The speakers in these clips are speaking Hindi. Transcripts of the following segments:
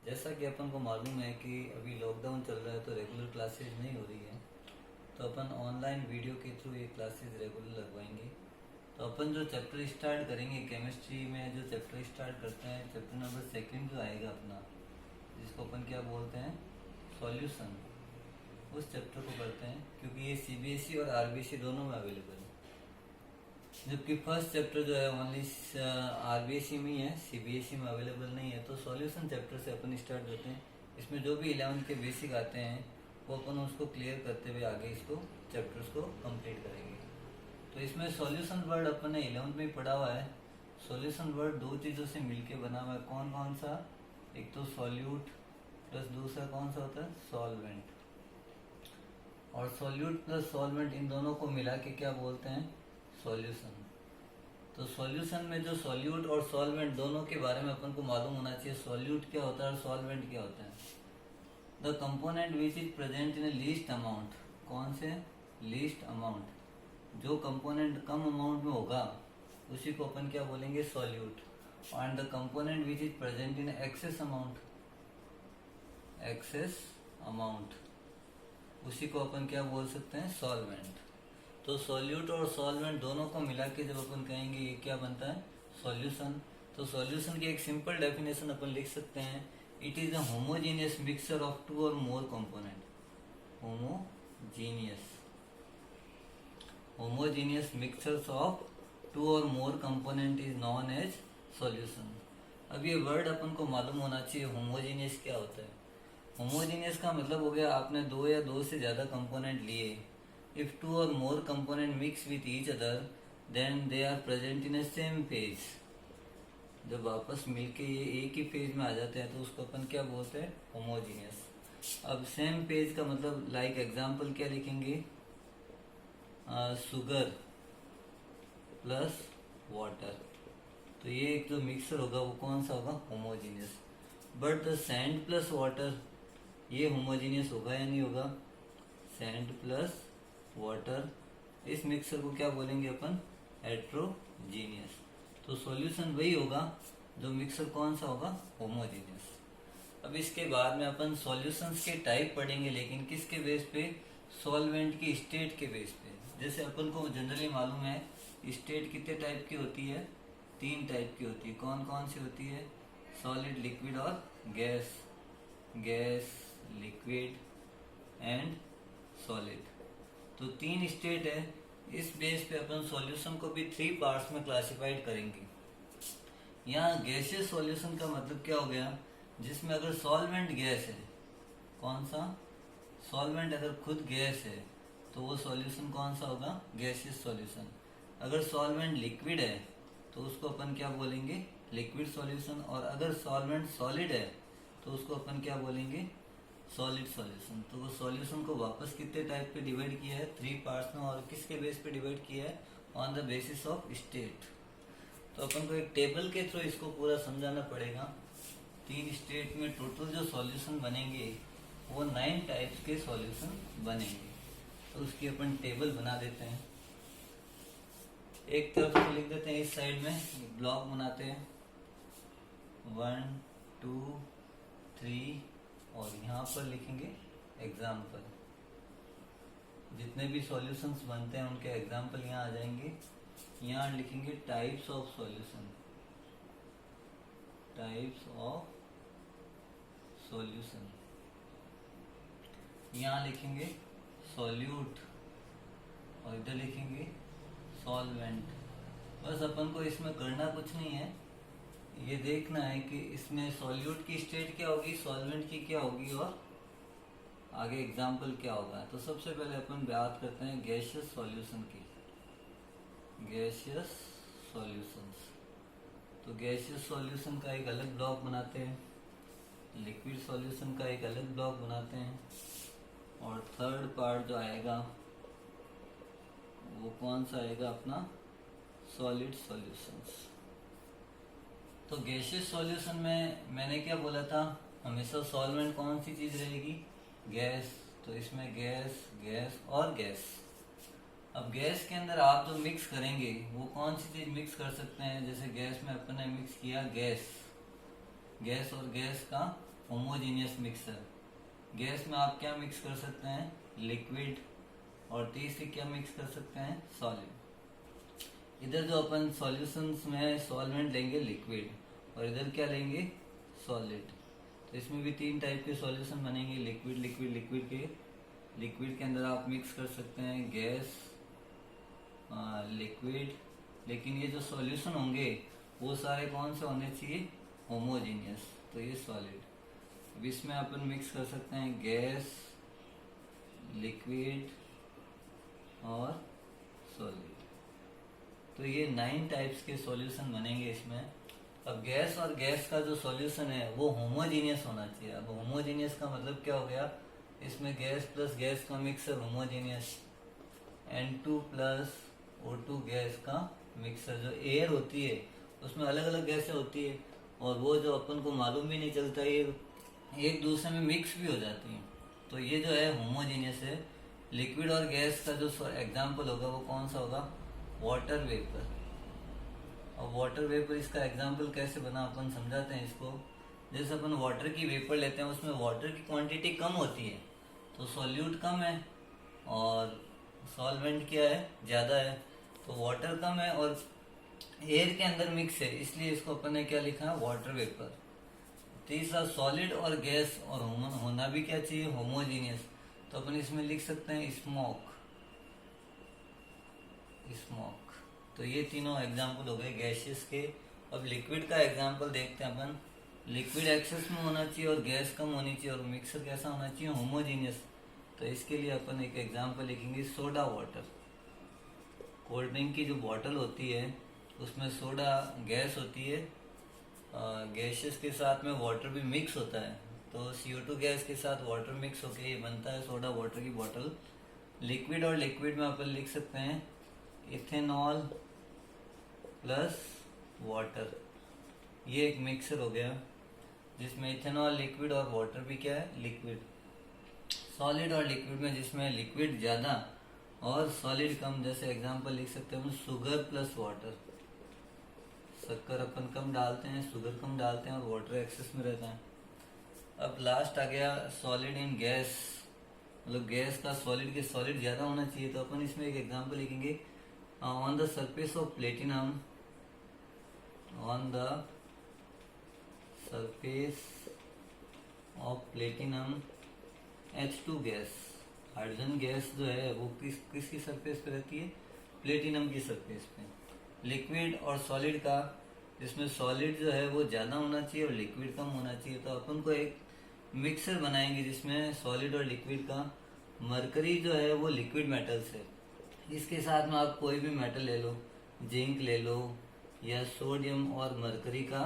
जैसा कि अपन को मालूम है कि अभी लॉकडाउन चल रहा है तो रेगुलर क्लासेस नहीं हो रही है, तो अपन ऑनलाइन वीडियो के थ्रू ये क्लासेस रेगुलर लगवाएंगे। तो अपन जो चैप्टर स्टार्ट करेंगे केमिस्ट्री में, जो चैप्टर स्टार्ट करते हैं, चैप्टर नंबर सेकंड जो आएगा अपना, जिसको अपन क्या बोलते हैं, सॉल्यूशन, उस चैप्टर को करते हैं क्योंकि ये सीबीएसई और आरबीएसई दोनों में अवेलेबल है। जबकि फर्स्ट चैप्टर जो है ओनली आरबीएसई में ही है, सीबीएसई में अवेलेबल नहीं है। तो सॉल्यूशन चैप्टर से अपन स्टार्ट करते हैं। इसमें जो भी 11th के बेसिक आते हैं वो अपन उसको क्लियर करते हुए आगे इसको चैप्टर्स को कंप्लीट करेंगे। तो इसमें सॉल्यूशन वर्ड अपन ने 11th में ही पढ़ा हुआ है। सॉल्यूशन वर्ड दो चीज़ों से मिलके बना हुआ है। कौन कौन सा? एक तो सॉल्यूट प्लस दूसरा कौन सा होता है, सॉल्वेंट। और सॉल्यूट प्लस सॉल्वेंट इन दोनों को मिला के क्या बोलते हैं, सॉल्यूशन। तो सॉल्यूशन में जो सॉल्यूट और सॉल्वेंट दोनों के बारे में अपन को मालूम होना चाहिए। सॉल्यूट क्या होता है और सॉल्वेंट क्या होता है। The component which is present in least amount, कौन से, लीस्ट अमाउंट, जो कंपोनेंट कम अमाउंट में होगा उसी को अपन क्या बोलेंगे, solute. And the component which is present in excess amount, excess amount, उसी को अपन क्या बोल सकते हैं, सॉल्वेंट। तो सॉल्यूट और सॉल्वेंट दोनों को मिला के जब अपन कहेंगे ये क्या बनता है, सॉल्यूशन। तो सॉल्यूशन की एक सिंपल डेफिनेशन अपन लिख सकते हैं, it is a homogeneous mixture of two or more component. Homogeneous, homogeneous mixtures of two or more component is known as solution. अब ये वर्ड अपन को मालूम होना चाहिए, होमोजीनियस क्या होता है। होमोजीनियस का मतलब हो गया आपने दो या दो से ज्यादा कंपोनेंट लिए। If two or more component mix with each other, then they are present in a same phase. जब आपस मिलके ये एक ही फेज में आ जाते हैं तो उसको अपन क्या बोलते हैं, होमोजीनियस। अब सेम पेज का मतलब लाइक एग्जांपल क्या लिखेंगे, शुगर प्लस वाटर। तो ये एक जो मिक्सर होगा वो कौन सा होगा, homogeneous. But the sand plus water, ये होमोजीनियस होगा या नहीं होगा, सैंड प्लस वाटर, इस मिक्सर को क्या बोलेंगे अपन, हेट्रोजीनियस। तो सॉल्यूशन वही होगा जो मिक्सर कौन सा होगा, होमोजीनियस। अब इसके बाद में अपन सॉल्यूशंस के टाइप पढ़ेंगे, लेकिन किसके बेस पे, सॉल्वेंट की स्टेट के बेस पे। जैसे अपन को जनरली मालूम है स्टेट कितने टाइप की होती है, 3 टाइप की होती है। कौन कौन सी होती है, सॉलिड, लिक्विड और gas. Gas, liquid and solid, तो 3 स्टेट है। इस बेस पे अपन सॉल्यूशन को भी 3 पार्ट्स में क्लासिफाइड करेंगे। यहाँ गैसियस सॉल्यूशन का मतलब क्या हो गया, जिसमें अगर सॉल्वेंट गैस है, कौन सा, सॉल्वेंट अगर खुद गैस है तो वो सॉल्यूशन कौन सा होगा, गैसियस सॉल्यूशन। अगर सॉल्वेंट लिक्विड है तो उसको अपन क्या बोलेंगे, लिक्विड सॉल्यूशन। और अगर सॉल्वेंट सॉलिड है तो उसको अपन क्या बोलेंगे, सॉलिड सॉल्यूशन। तो वो सॉल्यूशन को वापस कितने टाइप पे डिवाइड किया है, 3 पार्ट्स में। और किसके बेस पे डिवाइड किया है, on the basis of state. तो अपन को एक टेबल के थ्रू इसको पूरा समझाना पड़ेगा। 3 स्टेट में टोटल जो सॉल्यूशन बनेंगे वो 9 टाइप्स के सॉल्यूशन बनेंगे। तो उसकी अपन टेबल बना देते हैं, एक तरफ से लिख देते हैं, इस साइड में ब्लॉक बनाते हैं 1 2 3, और यहाँ पर लिखेंगे एग्जाम्पल। जितने भी सॉल्यूशंस बनते हैं उनके एग्जाम्पल यहाँ आ जाएंगे। यहाँ लिखेंगे types of solution, types of solution. यहाँ लिखेंगे सॉल्यूट और इधर लिखेंगे सॉल्वेंट। बस अपन को इसमें करना कुछ नहीं है, ये देखना है कि इसमें सॉल्यूट की स्टेट क्या होगी, सॉल्वेंट की क्या होगी और आगे एग्जाम्पल क्या होगा। तो सबसे पहले अपन बात करते हैं गैसियस सॉल्यूशन की, गैसियस सॉल्यूशंस। तो गैसियस सॉल्यूशन का एक अलग ब्लॉक बनाते हैं, लिक्विड सॉल्यूशन का एक अलग ब्लॉक बनाते हैं, और थर्ड पार्ट जो आएगा वो कौन सा आएगा अपना, सॉलिड सॉल्यूशंस। तो गैसियस सॉल्यूशन में मैंने क्या बोला था, हमेशा सॉल्वेंट कौन सी चीज रहेगी, गैस। तो इसमें गैस, गैस और गैस। अब गैस के अंदर आप जो मिक्स करेंगे वो कौन सी चीज मिक्स कर सकते हैं, जैसे गैस में अपन ने मिक्स किया गैस, गैस और गैस का होमोजीनियस मिक्सर। गैस में आप क्या मिक्स कर सकते हैं, लिक्विड, और तीसरी क्या मिक्स कर सकते हैं, सॉलिड। इधर जो अपन सॉल्यूशंस में सॉल्वेंट लेंगे लिक्विड, और इधर क्या लेंगे, सॉलिड। तो इसमें भी 3 टाइप के सॉल्यूशन बनेंगे, लिक्विड लिक्विड लिक्विड के। लिक्विड के अंदर आप मिक्स कर सकते हैं गैस, लिक्विड, लेकिन ये जो सॉल्यूशन होंगे वो सारे कौन से होने चाहिए, होमोजीनियस। तो ये सॉलिड। अब इसमें अपन मिक्स कर सकते हैं गैस, लिक्विड और सॉलिड। तो ये 9 टाइप्स के सॉल्यूशन बनेंगे इसमें। अब गैस और गैस का जो सॉल्यूशन है वो होमोजीनियस होना चाहिए। अब होमोजीनियस का मतलब क्या हो गया, इसमें गैस प्लस गैस का mixer homogeneous, N2 plus O2 gas का मिक्सर। जो एयर होती है उसमें अलग अलग गैसें होती है, और वो जो अपन को मालूम भी नहीं चलता, ये एक दूसरे में मिक्स भी हो जाती हैं। तो ये जो है होमोजीनियस है। लिक्विड और गैस का जो एग्जाम्पल होगा वो कौन सा होगा, वाटर वेपर। और वाटर वेपर इसका एग्जाम्पल कैसे बना, अपन समझाते हैं इसको। जैसे अपन वाटर की वेपर लेते हैं, उसमें वाटर की क्वांटिटी कम होती है, तो सॉल्यूट कम है और सॉल्वेंट क्या है, ज़्यादा है। तो वाटर कम है और एयर के अंदर मिक्स है, इसलिए इसको अपन ने क्या लिखा है, वाटर वेपर। तीसरा सॉलिड और गैस और होना भी क्या चाहिए, होमोजीनियस। तो अपन इसमें लिख सकते हैं स्मोक, स्मोक। तो ये तीनों एग्जाम्पल हो गए गैसेस के। अब लिक्विड का एग्जाम्पल देखते हैं अपन। लिक्विड एक्सेस में होना चाहिए और गैस कम होनी चाहिए, और मिक्सर कैसा होना चाहिए, होमोजीनियस। तो इसके लिए अपन एक एग्जाम्पल लिखेंगे, सोडा वाटर। कोल्ड ड्रिंक की जो बॉटल होती है उसमें सोडा गैस होती है, गैसेस के साथ में वाटर भी मिक्स होता है, तो CO2 गैस के साथ वाटर मिक्स होकर ये बनता है सोडा वाटर की बॉटल। लिक्विड और लिक्विड में अपन लिख सकते हैं इथेनॉल प्लस वाटर। ये एक मिक्सर हो गया जिसमें इथेनॉल लिक्विड और वाटर भी क्या है, लिक्विड। सॉलिड और लिक्विड में जिसमें लिक्विड ज़्यादा और सॉलिड कम, जैसे एग्जांपल लिख सकते हैं हम शुगर प्लस वाटर। शक्कर अपन कम डालते हैं, शुगर कम डालते हैं, और वाटर एक्सेस में रहता है। अब लास्ट आ गया सॉलिड इन गैस, मतलब गैस का सॉलिड के सॉलिड ज़्यादा होना चाहिए। तो अपन इसमें एक एग्जांपल लिखेंगे, on the surface of platinum, on the surface of platinum H2 gas. Hydrogen gas जो है वो किसकी सरफेस पे रहती है, प्लेटिनम की सरफेस पे। लिक्विड और सॉलिड का, जिसमें सॉलिड जो है वो ज़्यादा होना चाहिए और लिक्विड कम होना चाहिए। तो अपन को एक मिक्सर बनाएंगे जिसमें सॉलिड और लिक्विड का। मरकरी जो है वो लिक्विड मेटल्स है, इसके साथ में आप कोई भी मेटल ले लो, जिंक ले लो, या सोडियम और मरकरी का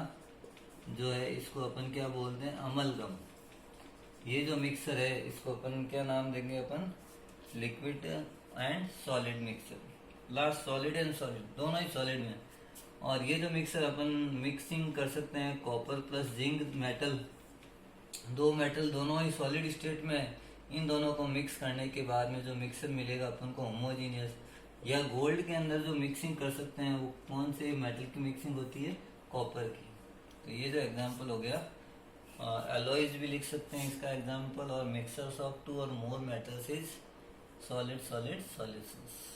जो है इसको अपन क्या बोलते हैं, अमलगम। ये जो मिक्सर है इसको अपन क्या नाम देंगे, अपन liquid and solid mixer. Last solid and solid, दोनों ही सॉलिड में। और ये जो मिक्सर अपन मिक्सिंग कर सकते हैं, copper plus zinc metal, 2 metal दोनों ही सॉलिड स्टेट में, इन दोनों को मिक्स करने के बाद में जो मिक्सर मिलेगा अपन को होमोजीनियस। या गोल्ड के अंदर जो मिक्सिंग कर सकते हैं वो कौन से मेटल की मिक्सिंग होती है, कॉपर की। तो ये जो एग्जांपल हो गया, एलॉयज भी लिख सकते हैं इसका एग्जांपल, और मिक्सर्स ऑफ 2 और मोर metals is solid solid solutions.